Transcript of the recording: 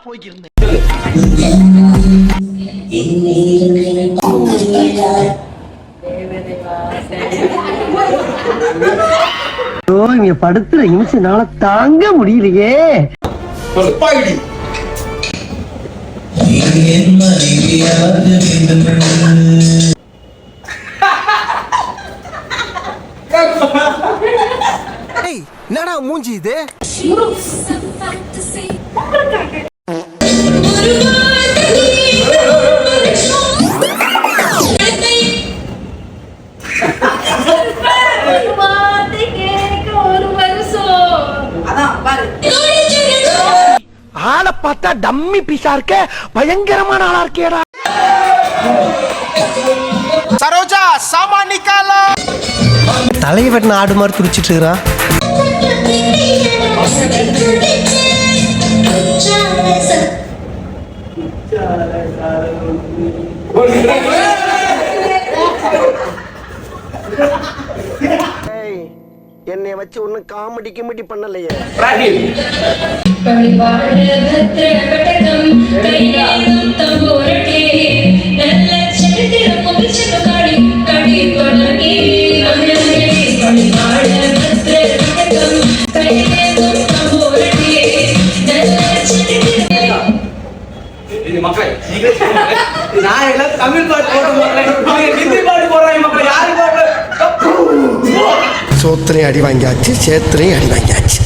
போய்க்கிருந்தேன். இங்க படுத்துற நிமிஷம்னால தாங்க முடியலையே. என்னடா மூஞ்சி இது? ஆளை பார்த்தா டம்மி பீஸா இருக்க, பயங்கரமான ஆளா இருக்கேடா. சரோஜா சாமா நிக்காலா. தலையை வெட்டின ஆடு மாதிரி துடிச்சிட்டு இருக்கிறா. என்னை வச்சு ஒன்னும் காமெடி கிமெடி பண்ணலையே. தமிழ் பாட்டு சோத்திரையும் அடி வாங்கியாச்சு, சேத்திரையும் அடி வாங்கியாச்சு.